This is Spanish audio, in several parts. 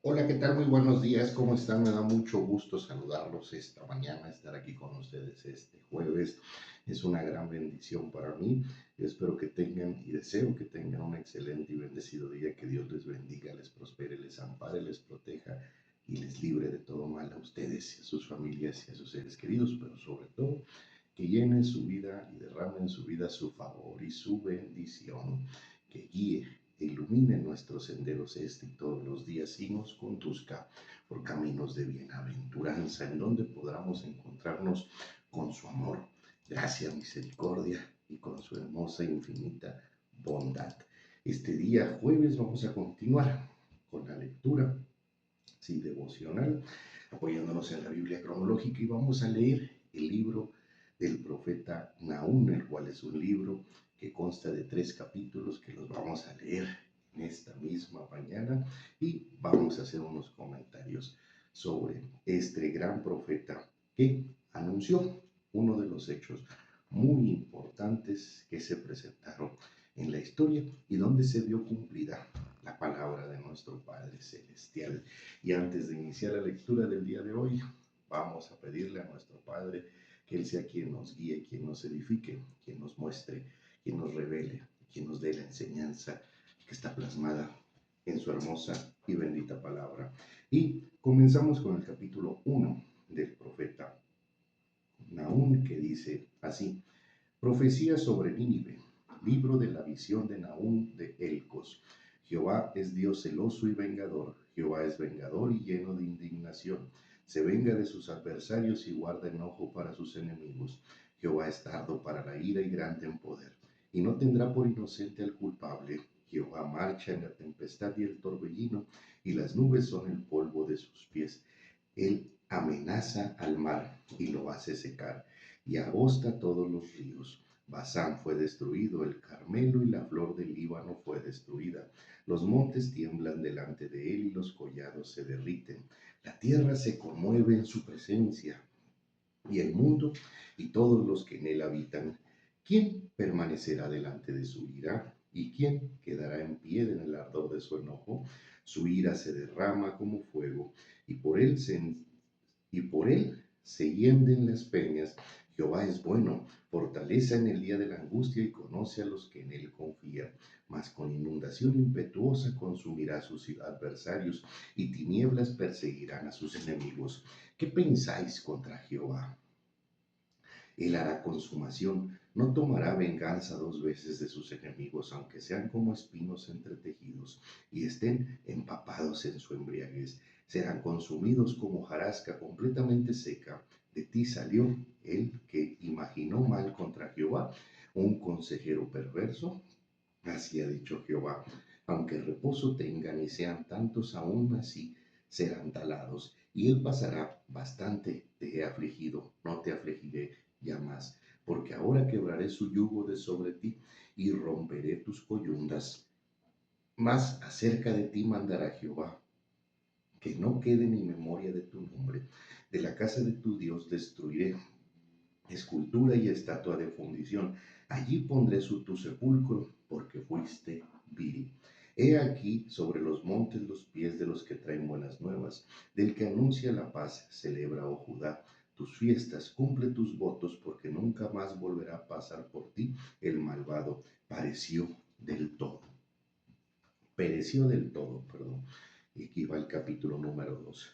Hola, ¿qué tal? Muy buenos días, ¿cómo están? Me da mucho gusto saludarlos esta mañana, estar aquí con ustedes este jueves. Es una gran bendición para mí. Espero que tengan y deseo que tengan un excelente y bendecido día. Que Dios les bendiga, les prospere, les ampare, les proteja y les libre de todo mal a ustedes y a sus familias y a sus seres queridos, pero sobre todo que llene su vida y derrame en su vida su favor y su bendición, que guíe e ilumine nuestros senderos este y todos los días y nos conduzca por caminos de bienaventuranza, en donde podamos encontrarnos con su amor, gracia, misericordia y con su hermosa e infinita bondad. Este día jueves vamos a continuar con la lectura, sí, devocional, apoyándonos en la Biblia cronológica, y vamos a leer el libro del profeta Nahum, el cual es un libro que consta de 3 capítulos que los vamos a leer en esta misma mañana, y vamos a hacer unos comentarios sobre este gran profeta que anunció uno de los hechos muy importantes que se presentaron en la historia y donde se vio cumplida la palabra de nuestro Padre Celestial. Y antes de iniciar la lectura del día de hoy, vamos a pedirle a nuestro Padre que Él sea quien nos guíe, quien nos edifique, quien nos muestre, quien nos revele, quien nos dé la enseñanza que está plasmada en su hermosa y bendita palabra. Y comenzamos con el capítulo 1 del profeta Nahum, que dice así: Profecía sobre Nínive, libro de la visión de Nahum de Elcos. Jehová es Dios celoso y vengador. Jehová es vengador y lleno de indignación. Se venga de sus adversarios y guarda enojo para sus enemigos. Jehová es tardo para la ira y grande en poder, y no tendrá por inocente al culpable. Jehová marcha en la tempestad y el torbellino, y las nubes son el polvo de sus pies. Él amenaza al mar y lo hace secar, y agosta todos los ríos. Basán fue destruido, el Carmelo y la flor del Líbano fue destruida. Los montes tiemblan delante de él y los collados se derriten. La tierra se conmueve en su presencia, y el mundo y todos los que en él habitan. ¿Quién permanecerá delante de su ira? ¿Y quién quedará en pie en el ardor de su enojo? Su ira se derrama como fuego, y por él se hienden las peñas. Jehová es bueno, fortaleza en el día de la angustia, y conoce a los que en él confían. Mas con inundación impetuosa consumirá a sus adversarios, y tinieblas perseguirán a sus enemigos. ¿Qué pensáis contra Jehová? Él hará consumación, no tomará venganza 2 veces de sus enemigos, aunque sean como espinos entretejidos y estén empapados en su embriaguez. Serán consumidos como hojarasca completamente seca. De ti salió el que imaginó mal contra Jehová, un consejero perverso. Así ha dicho Jehová: aunque reposo tengan y sean tantos, aún así serán talados. Y él pasará: bastante te he afligido, no te afligiré ya más, porque ahora quebraré su yugo de sobre ti y romperé tus coyundas. Mas acerca de ti mandará Jehová, que no quede ni memoria de tu nombre. De la casa de tu Dios destruiré escultura y estatua de fundición. Allí pondré tu sepulcro, porque fuiste vil. He aquí sobre los montes los pies de los que traen buenas nuevas, del que anuncia la paz. Celebra, oh Judá, tus fiestas, cumple tus votos, porque nunca más volverá a pasar por ti el malvado. Pereció del todo, perdón. Y aquí va el capítulo número 2.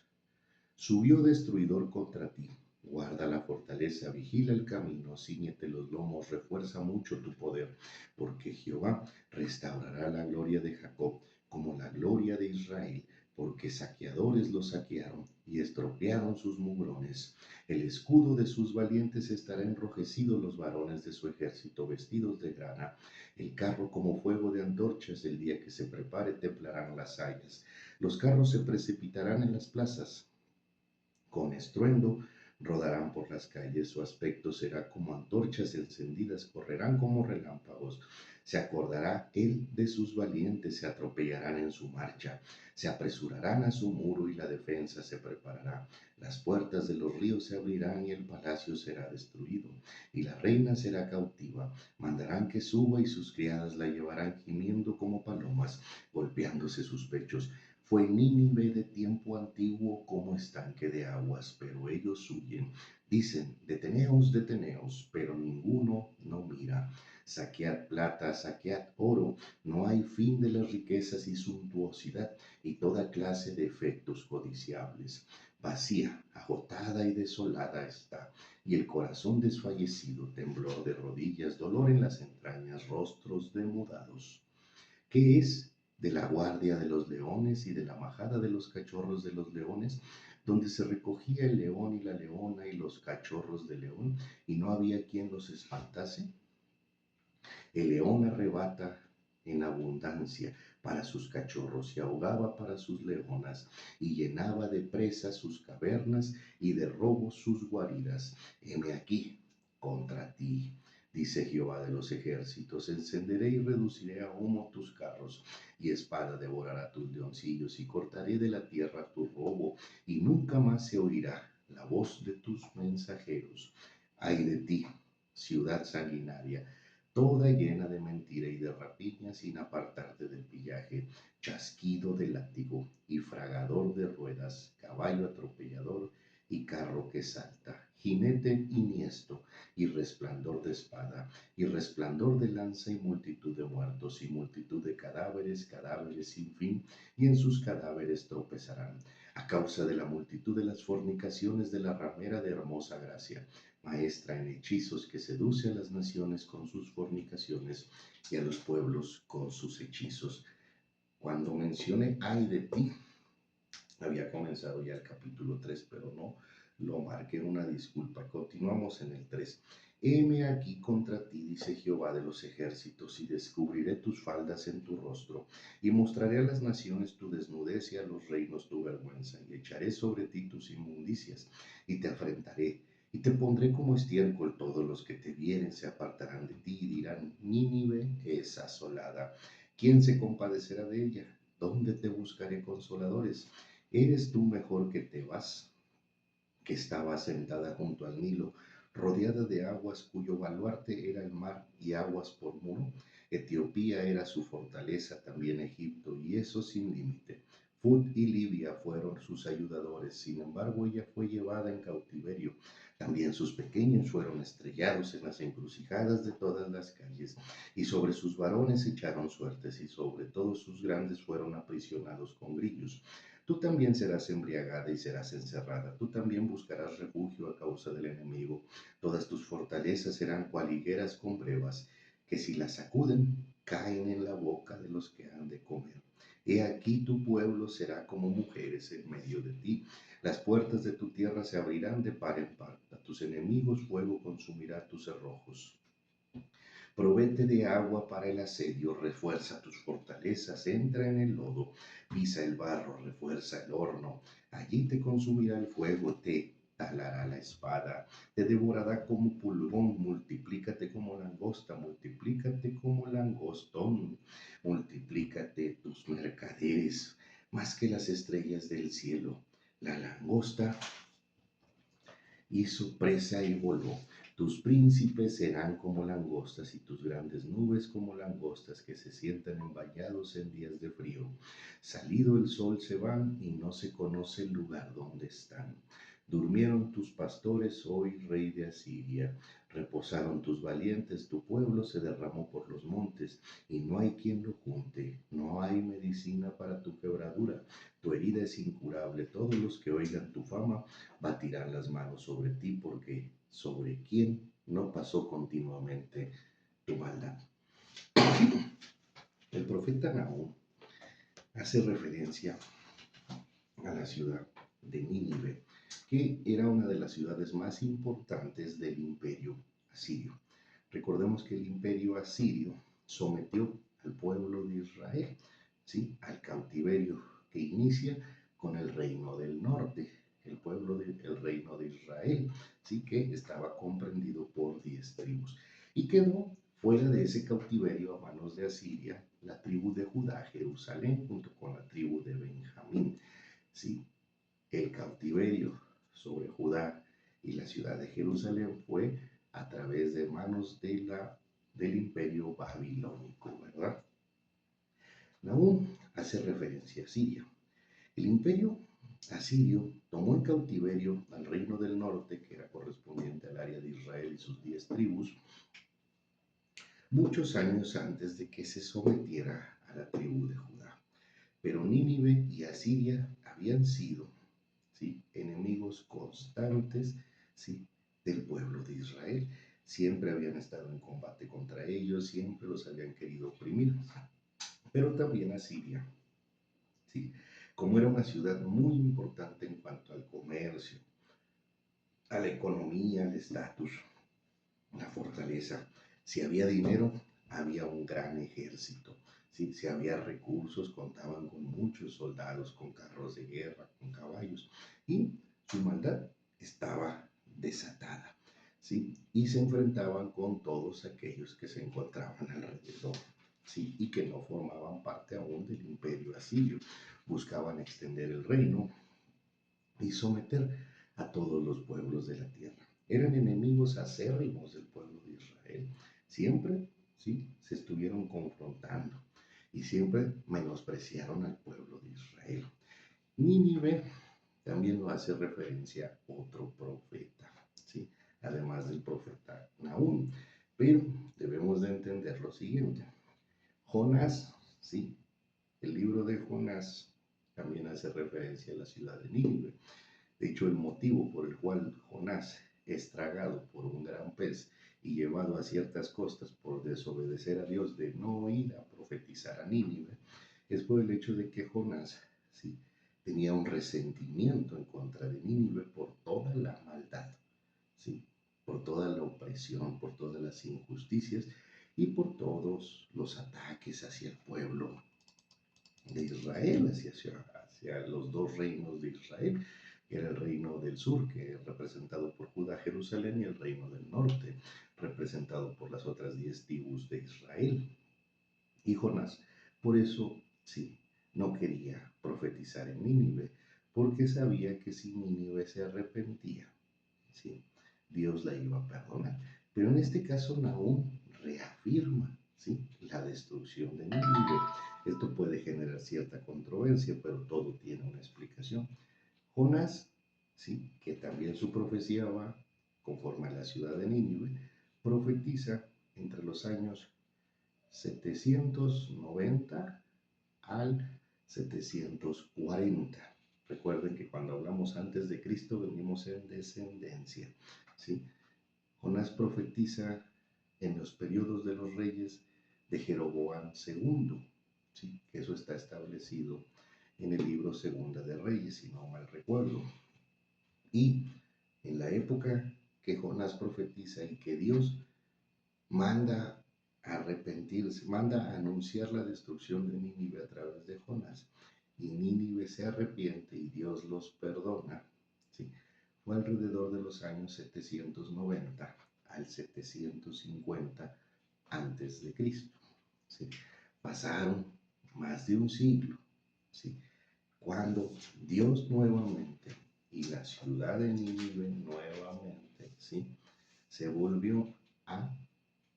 Subió destruidor contra ti. Guarda la fortaleza, vigila el camino, cíñete los lomos, refuerza mucho tu poder, porque Jehová restaurará la gloria de Jacob como la gloria de Israel, porque saqueadores los saquearon y estropearon sus mugrones. El escudo de sus valientes estará enrojecido, los varones de su ejército vestidos de grana. El carro como fuego de antorchas, el día que se prepare templarán las hayas. Los carros se precipitarán en las plazas, con estruendo rodarán por las calles. Su aspecto será como antorchas encendidas, correrán como relámpagos. Se acordará él de sus valientes, se atropellarán en su marcha, se apresurarán a su muro y la defensa se preparará. Las puertas de los ríos se abrirán y el palacio será destruido, y la reina será cautiva. Mandarán que suba y sus criadas la llevarán gimiendo como palomas, golpeándose sus pechos. Fue Nínive de tiempo antiguo como estanque de aguas, pero ellos huyen. Dicen, deteneos, deteneos, pero ninguno no mira. Saquead plata, saquead oro, no hay fin de las riquezas y suntuosidad y toda clase de efectos codiciables. Vacía, agotada y desolada está, y el corazón desfallecido, temblor de rodillas, dolor en las entrañas, rostros demudados. ¿Qué es de la guardia de los leones y de la majada de los cachorros de los leones, donde se recogía el león y la leona y los cachorros de león, y no había quien los espantase? El león arrebata en abundancia para sus cachorros y ahogaba para sus leonas y llenaba de presas sus cavernas y de robos sus guaridas. Heme aquí contra ti, dice Jehová de los ejércitos, encenderé y reduciré a humo tus carros y espada devorará tus leoncillos y cortaré de la tierra tu robo y nunca más se oirá la voz de tus mensajeros. Ay de ti, ciudad sanguinaria, toda llena de mentira y de rapiña sin apartarte del pillaje, chasquido de látigo y fragador de ruedas, caballo atropellador y carro que salta, jinete iniesto y resplandor de espada, y resplandor de lanza y multitud de muertos y multitud de cadáveres, cadáveres sin fin, y en sus cadáveres tropezarán, a causa de la multitud de las fornicaciones de la ramera de hermosa gracia, maestra en hechizos que seduce a las naciones con sus fornicaciones y a los pueblos con sus hechizos. Cuando mencioné ay de ti, había comenzado ya el capítulo 3, pero no lo marqué, una disculpa. Continuamos en el 3. Heme aquí contra ti, dice Jehová de los ejércitos, y descubriré tus faldas en tu rostro, y mostraré a las naciones tu desnudez y a los reinos tu vergüenza, y echaré sobre ti tus inmundicias, y te afrentaré, y te pondré como estiércol. Todos los que te vieren se apartarán de ti y dirán, Nínive es asolada. ¿Quién se compadecerá de ella? ¿Dónde te buscaré consoladores? ¿Eres tú mejor que Tebas, que estaba sentada junto al Nilo, rodeada de aguas cuyo baluarte era el mar y aguas por muro? Etiopía era su fortaleza, también Egipto, y eso sin límite. Fut y Libia fueron sus ayudadores, sin embargo ella fue llevada en cautiverio. También sus pequeños fueron estrellados en las encrucijadas de todas las calles, y sobre sus varones echaron suertes, y sobre todos sus grandes fueron aprisionados con grillos. Tú también serás embriagada y serás encerrada. Tú también buscarás refugio a causa del enemigo. Todas tus fortalezas serán cual higueras con brevas, que si las sacuden, caen en la boca de los que han de comer. He aquí tu pueblo será como mujeres en medio de ti. Las puertas de tu tierra se abrirán de par en par. A tus enemigos fuego consumirá tus cerrojos. Provéete de agua para el asedio, refuerza tus fortalezas, entra en el lodo, pisa el barro, refuerza el horno. Allí te consumirá el fuego, te talará la espada, te devorará como pulgón, multiplícate como langosta, multiplícate como langostón, multiplícate tus mercaderes, más que las estrellas del cielo. La langosta hizo presa y voló. Tus príncipes serán como langostas y tus grandes nubes como langostas que se sientan bañados en días de frío. Salido el sol se van y no se conoce el lugar donde están. Durmieron tus pastores, hoy rey de Asiria. Reposaron tus valientes, tu pueblo se derramó por los montes, y no hay quien lo junte, no hay medicina para tu quebradura. Tu herida es incurable, todos los que oigan tu fama batirán las manos sobre ti, porque sobre quién no pasó continuamente tu maldad. El profeta Nahum hace referencia a la ciudad de Nínive, que era una de las ciudades más importantes del imperio asirio. Recordemos que el imperio asirio sometió al pueblo de Israel, ¿sí?, al cautiverio que inicia con el reino del norte, el reino de Israel, ¿sí?, que estaba comprendido por 10 tribus. Y quedó fuera de ese cautiverio a manos de Asiria la tribu de Judá, Jerusalén, junto con la tribu de Benjamín. Sí, el cautiverio sobre Judá y la ciudad de Jerusalén fue a través de manos del imperio babilónico, ¿verdad? Nahum hace referencia a Siria. El imperio asirio tomó en cautiverio al reino del norte, que era correspondiente al área de Israel y sus 10 tribus, muchos años antes de que se sometiera a la tribu de Judá. Pero Nínive y Asiria habían sido, ¿sí?, enemigos constantes, ¿sí?, del pueblo de Israel. Siempre habían estado en combate contra ellos, siempre los habían querido oprimir. Pero también Asiria, ¿sí?, como era una ciudad muy importante en cuanto al comercio, a la economía, al estatus, la fortaleza. Si había dinero, había un gran ejército. ¿Sí? Si había recursos, contaban con muchos soldados, con carros de guerra, con caballos. Y su maldad estaba desatada. ¿Sí? Y se enfrentaban con todos aquellos que se encontraban alrededor. ¿Sí? Y que no formaban parte aún del imperio asirio. Buscaban extender el reino y someter a todos los pueblos de la tierra. Eran enemigos acérrimos del pueblo de Israel. Siempre, sí, se estuvieron confrontando y siempre menospreciaron al pueblo de Israel. Nínive también lo hace referencia otro profeta, ¿sí?, además del profeta Nahum. Pero debemos de entender lo siguiente. Jonás, ¿sí?, el libro de Jonás también hace referencia a la ciudad de Nínive. De hecho, el motivo por el cual Jonás es tragado por un gran pez y llevado a ciertas costas por desobedecer a Dios de no ir a profetizar a Nínive, es por el hecho de que Jonás, sí, tenía un resentimiento en contra de Nínive por toda la maldad, sí, por toda la opresión, por todas las injusticias y por todos los ataques hacia el pueblo de Israel, hacia los dos reinos de Israel, que era el reino del sur, que es representado por Judá, Jerusalén, y el reino del norte, representado por las otras 10 tribus de Israel. Y Jonás, por eso, sí, no quería profetizar en Nínive, porque sabía que si Nínive se arrepentía, sí, Dios la iba a perdonar. Pero en este caso Nahum reafirma, ¿sí?, la destrucción de Nínive. Esto puede generar cierta controversia, pero todo tiene una explicación. Jonás, ¿sí?, que también su profecía va conforme a la ciudad de Nínive, profetiza entre los años 790 al 740. Recuerden que cuando hablamos antes de Cristo venimos en descendencia, ¿sí? Jonás profetiza en los periodos de los reyes de Jeroboam II, ¿sí?, que eso está establecido en el libro Segunda de Reyes, si no mal recuerdo. Y en la época que Jonás profetiza y que Dios manda a arrepentirse, manda a anunciar la destrucción de Nínive a través de Jonás, y Nínive se arrepiente y Dios los perdona, ¿sí?, fue alrededor de los años 790 al 750 antes de Cristo. ¿Sí? Pasaron más de un siglo, ¿sí?, cuando Dios nuevamente y la ciudad de Nínive nuevamente, ¿sí?, se volvió a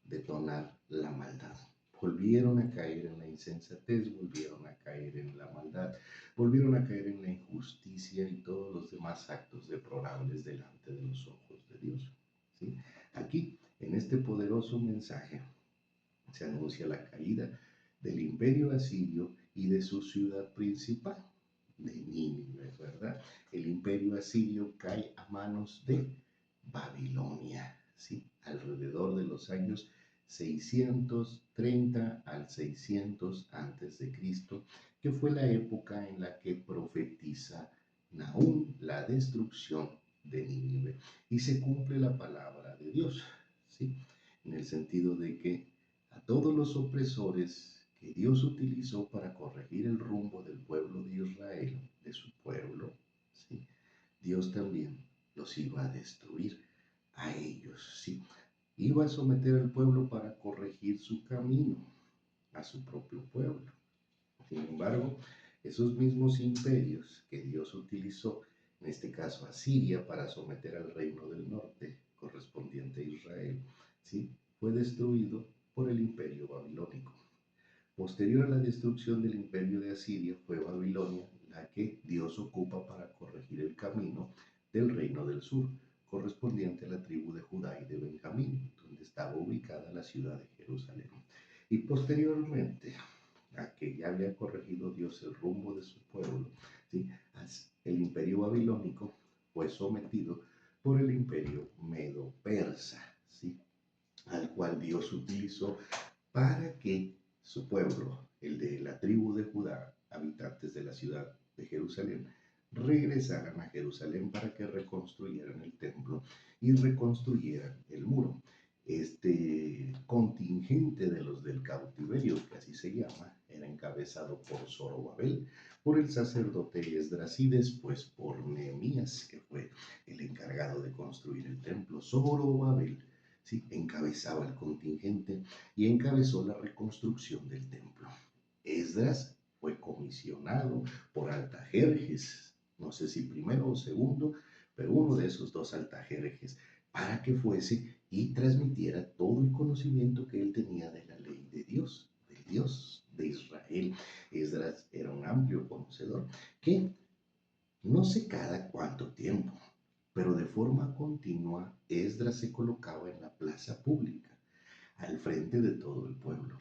detonar la maldad. Volvieron a caer en la insensatez, volvieron a caer en la maldad, volvieron a caer en la injusticia y todos los demás actos deplorables delante de los ojos de Dios. ¿Sí? Aquí, en este poderoso mensaje, se anuncia la caída del imperio asirio y de su ciudad principal, de Nínive, ¿verdad? El imperio asirio cae a manos de Babilonia, ¿sí?, alrededor de los años 630 al 600 antes de Cristo, que fue la época en la que profetiza Nahum la destrucción de Nínive. Y se cumple la palabra de Dios, ¿sí?, en el sentido de que a todos los opresores que Dios utilizó para corregir el rumbo del pueblo de Israel, de su pueblo, ¿sí?, Dios también los iba a destruir a ellos, ¿sí? Iba a someter al pueblo para corregir su camino a su propio pueblo. Sin embargo, esos mismos imperios que Dios utilizó, en este caso a Siria, para someter al reino del norte correspondiente a Israel, ¿sí?, fue destruido por el imperio babilónico. Posterior a la destrucción del imperio de Asiria fue Babilonia, la la que Dios ocupa para corregir el camino del reino del sur, correspondiente a la tribu de Judá y de Benjamín, donde estaba ubicada la ciudad de Jerusalén. Y posteriormente a que ya había corregido Dios el rumbo de su pueblo, ¿sí? El imperio babilónico fue sometido por el imperio medo-persa, ¿sí? Al cual Dios utilizó para que su pueblo, el de la tribu de Judá, habitantes de la ciudad de Jerusalén, regresaran a Jerusalén para que reconstruyeran el templo y reconstruyeran el muro. Este contingente de los del cautiverio, que así se llama, era encabezado por Zorobabel, por el sacerdote Esdras y después por Nehemías, que fue el encargado de construir el templo. Zorobabel, sí, encabezaba el contingente y encabezó la reconstrucción del templo. Esdras fue comisionado por Artajerjes, no sé si primero o segundo, pero uno de esos dos Artajerjes, para que fuese y transmitiera todo el conocimiento que él tenía de la ley de Dios, del Dios de Israel. Esdras era un amplio conocedor que no sé cada cuánto tiempo, pero de forma continua Esdras se colocaba en la plaza pública, al frente de todo el pueblo,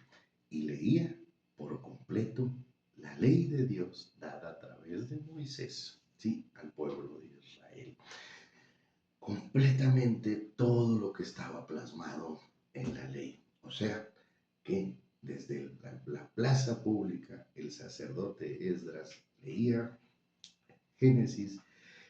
y leía por completo la ley de Dios dada a través de Moisés, sí, al pueblo de Israel. Completamente todo lo que estaba plasmado en la ley. O sea, que desde la plaza pública el sacerdote Esdras leía Génesis,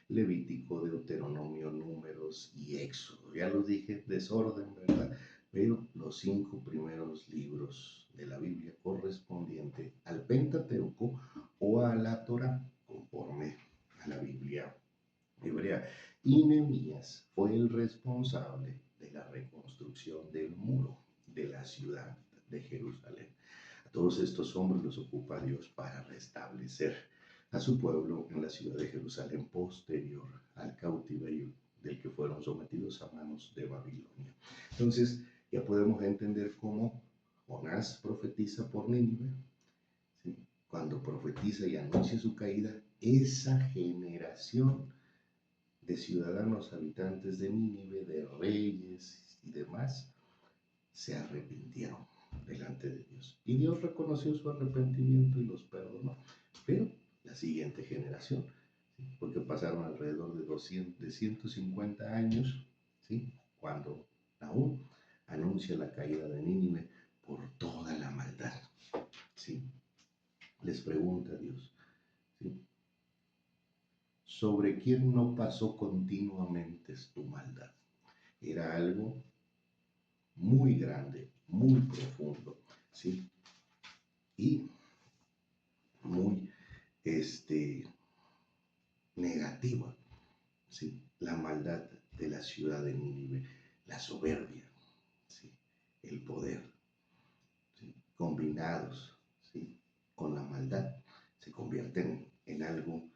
Levítico, Deuteronomio, Números y Éxodo. Ya los dije, desorden, ¿verdad? Pero los 5 primeros libros de la Biblia correspondiente al Pentateuco o a la Torá, conforme a la Biblia hebrea. Y Nehemías fue el responsable de la reconstrucción del muro de la ciudad de Jerusalén. A todos estos hombres los ocupa Dios para restablecer a su pueblo en la ciudad de Jerusalén posterior al cautiverio del que fueron sometidos a manos de Babilonia. Entonces ya podemos entender cómo Jonás profetiza por Nínive, ¿sí? Cuando profetiza y anuncia su caída, esa generación de ciudadanos habitantes de Nínive, de reyes y demás, se arrepintieron delante de Dios. Y Dios reconoció su arrepentimiento y los perdonó. Pero la siguiente generación, ¿sí? Porque pasaron alrededor de 150 años, ¿sí? Cuando Nahum anuncia la caída de Nínive por toda la maldad, ¿sí? Les pregunta a Dios, ¿sí? ¿Sobre quién no pasó continuamente tu maldad? Era algo muy grande, muy profundo, ¿sí? Y muy negativa, ¿sí? La maldad de la ciudad de Nínive, la soberbia, ¿sí? El poder, ¿sí? Combinados, ¿sí? Con la maldad, se convierten en algo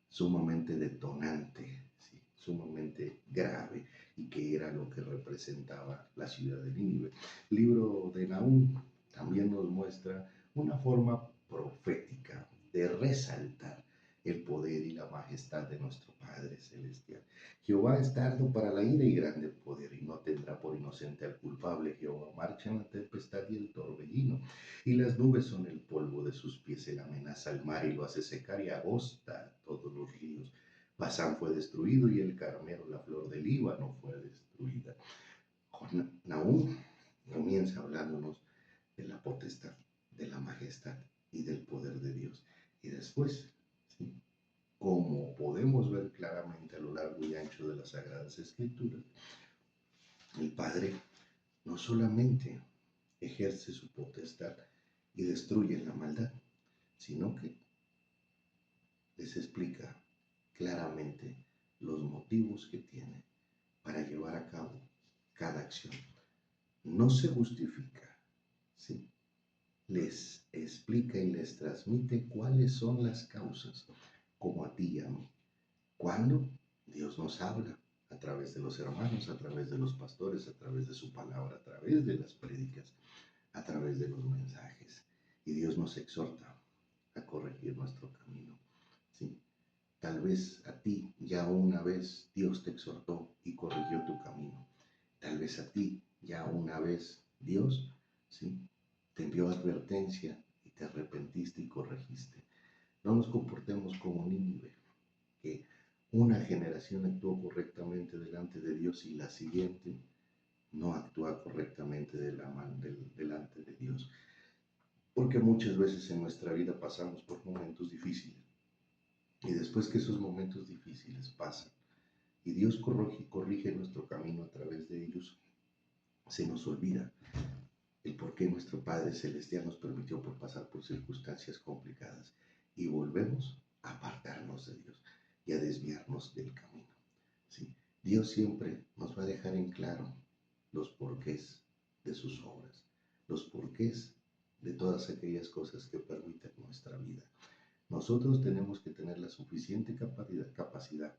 sumamente detonante, ¿sí? Sumamente grave, y que era lo que representaba la ciudad de Nínive. El libro de Nahum también nos muestra una forma profética de resaltar el poder y la majestad de nuestro Padre Celestial. Jehová es tardo para la ira y grande poder, y no tendrá por inocente al culpable. Jehová marcha en la tempestad y el torbellino, y las nubes son el polvo de sus pies. Él amenaza al mar y lo hace secar y agosta todos los ríos. Basán fue destruido y el Carmelo, la flor del Líbano, fue destruida. Nahum comienza hablándonos de la potestad, de la majestad y del poder de Dios. Y después, ¿sí? Como podemos ver claramente a lo largo y ancho de las Sagradas Escrituras, el Padre no solamente ejerce su potestad y destruye la maldad, sino que les explica claramente los motivos que tiene para llevar a cabo cada acción. No se justifica, ¿sí? Les explica y les transmite cuáles son las causas, como a ti y a mí. Cuando Dios nos habla a través de los hermanos, a través de los pastores, a través de su palabra, a través de las prédicas, a través de los mensajes. Y Dios nos exhorta a corregir nuestro camino. vez a ti ya una vez Dios te exhortó y corrigió tu camino. Tal vez a ti ya una vez Dios, ¿sí?, te envió advertencia y te arrepentiste y corregiste. No nos comportemos como Nínive, que una generación actuó correctamente delante de Dios y la siguiente no actúa correctamente delante de Dios. Porque muchas veces en nuestra vida pasamos por momentos difíciles. Y después que esos momentos difíciles pasan y Dios corrige nuestro camino a través de ellos, se nos olvida el por qué nuestro Padre Celestial nos permitió por pasar por circunstancias complicadas y volvemos a apartarnos de Dios y a desviarnos del camino. ¿Sí? Dios siempre nos va a dejar en claro los porqués de sus obras, los porqués de todas aquellas cosas que permiten nuestra vida. Nosotros tenemos que tener la suficiente capacidad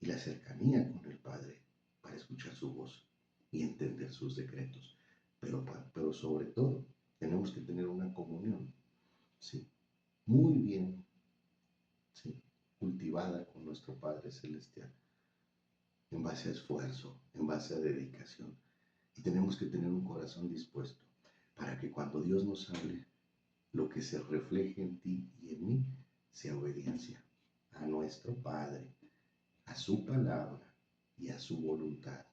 y la cercanía con el Padre para escuchar su voz y entender sus decretos. Pero sobre todo, tenemos que tener una comunión, ¿sí?, muy bien, ¿sí?, cultivada con nuestro Padre Celestial, en base a esfuerzo, en base a dedicación. Y tenemos que tener un corazón dispuesto para que cuando Dios nos hable, lo que se refleje en ti y en mí sea obediencia a nuestro Padre, a su palabra y a su voluntad.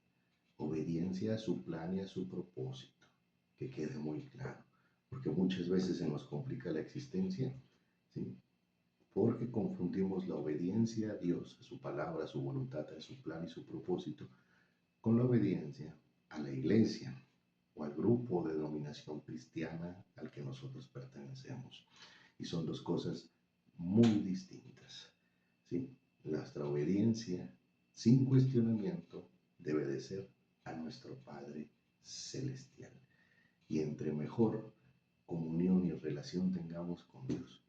Obediencia a su plan y a su propósito, que quede muy claro, porque muchas veces se nos complica la existencia, ¿sí?, porque confundimos la obediencia a Dios, a su palabra, a su voluntad, a su plan y su propósito, con la obediencia a la iglesia o al grupo de denominación cristiana al que nosotros pertenecemos. Y son dos cosas muy distintas, ¿sí? Nuestra obediencia sin cuestionamiento debe de ser a nuestro Padre Celestial. Y entre mejor comunión y relación tengamos con Dios,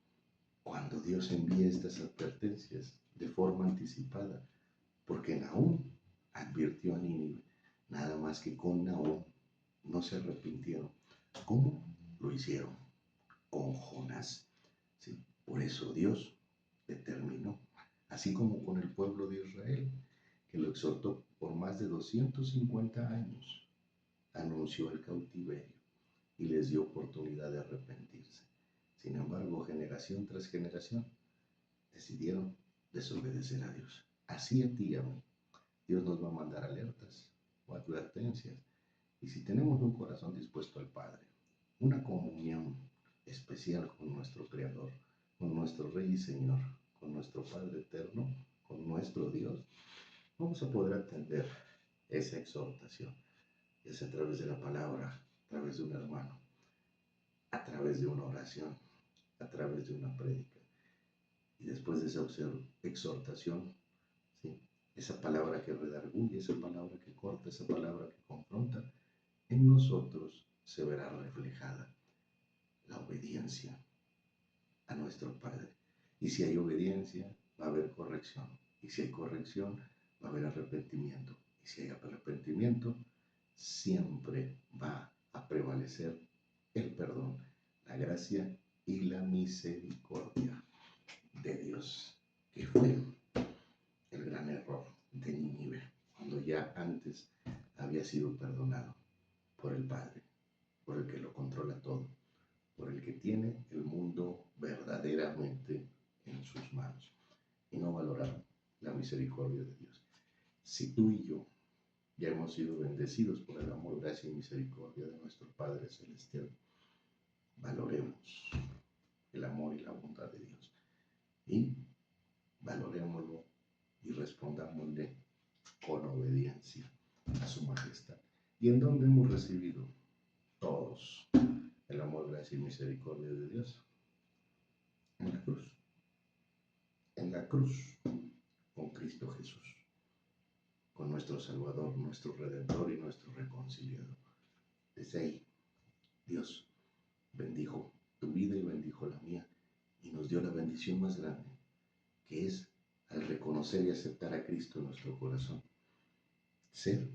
cuando Dios envía estas advertencias de forma anticipada, porque Nahum advirtió a Nínive, nada más que con Nahum no se arrepintieron. ¿Cómo lo hicieron? Con Jonás. ¿Sí? Por eso Dios determinó, así como con el pueblo de Israel, que lo exhortó por más de 250 años, anunció el cautiverio y les dio oportunidad de arrepentirse. Sin embargo, generación tras generación decidieron desobedecer a Dios. Así a ti y a mí. Dios nos va a mandar alertas o advertencias. Y si tenemos un corazón dispuesto al Padre, una comunión especial con nuestro Creador, con nuestro Rey y Señor, con nuestro Padre eterno, con nuestro Dios, vamos a poder atender esa exhortación. Es a través de la palabra, a través de un hermano, a través de una oración, a través de una prédica. Y después de esa exhortación, ¿sí?, esa palabra que redarguye, esa palabra que corta, esa palabra que confronta, en nosotros se verá reflejada la obediencia a nuestro Padre. Y si hay obediencia, va a haber corrección. Y si hay corrección, va a haber arrepentimiento. Y si hay arrepentimiento, siempre va a prevalecer el perdón, la gracia y la misericordia de Dios, que fue el gran error de Nínive, cuando ya antes había sido perdonado por el Padre, por el que lo controla todo, por el que tiene el mundo verdaderamente en sus manos, y no valoraron la misericordia de Dios. Si tú y yo ya hemos sido bendecidos por el amor, gracia y misericordia de nuestro Padre Celestial, valoremos el amor y la bondad de Dios y valorémoslo y respondámosle con obediencia a su majestad. ¿Y en dónde hemos recibido todos el amor, gracia y misericordia de Dios? En la cruz. En la cruz, con Cristo Jesús, con nuestro Salvador, nuestro Redentor y nuestro reconciliador. Desde ahí, Dios bendijo tu vida y bendijo la mía y nos dio la bendición más grande, que es al reconocer y aceptar a Cristo en nuestro corazón, ser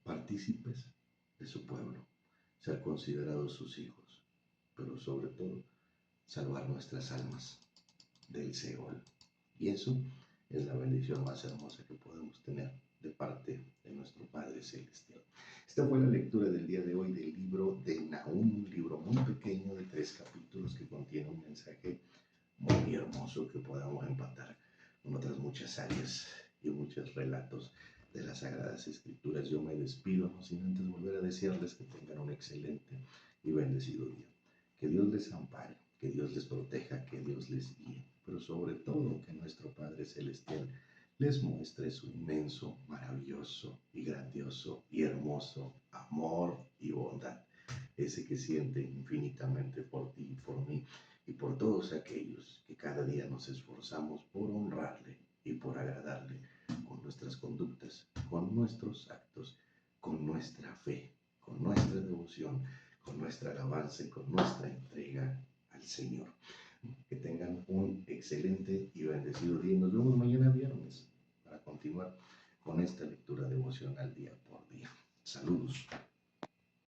partícipes de su pueblo, ser considerados sus hijos, pero sobre todo salvar nuestras almas del Seol. Y eso es la bendición más hermosa que podemos tener de parte de nuestro Padre Celestial. Esta fue la lectura del día de hoy del libro de Nahum, un libro muy pequeño de 3 capítulos que contiene un mensaje muy hermoso que podamos empatar con otras muchas áreas y muchos relatos de las Sagradas Escrituras. Yo me despido, no sin antes volver a desearles que tengan un excelente y bendecido día. Que Dios les ampare, que Dios les proteja, que Dios les guíe, pero sobre todo que nuestro Padre Celestial les muestre su inmenso, maravilloso y grandioso y hermoso amor y bondad, ese que siente infinitamente por ti y por mí y por todos aquellos que cada día nos esforzamos por honrarle y por agradarle con nuestras conductas, con nuestros actos, con nuestra fe, con nuestra devoción, con nuestra alabanza y con nuestra entrega al Señor. Que tengan un excelente y bendecido día. Nos vemos mañana viernes para continuar con esta lectura devocional día por día. Saludos.